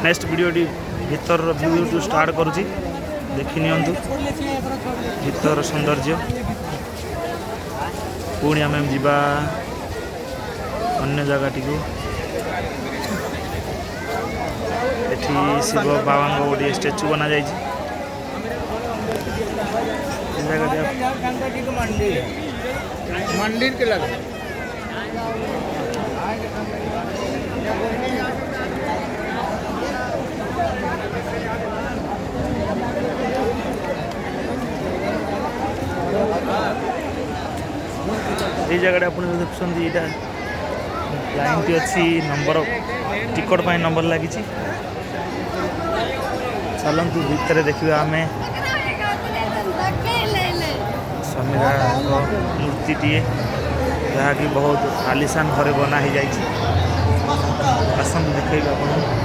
next वीडियोटी भीतर view start करुँची देखि नियंतु भीतर सौंदर्य पुणी आम जा अन्य जगह को एठी शिव बाबा गोटे स्टेचू बना जाइए मंदिर के लगे ये जगह आप देखुं यहाँ लाइन टी अच्छी नंबर टिकट पर नंबर लगी चलतु भितर देखा आम स्वामी मूर्ति टी जहाँकि बहुत आलिशान घरे बना ही जाइए आसन देखेगा आपको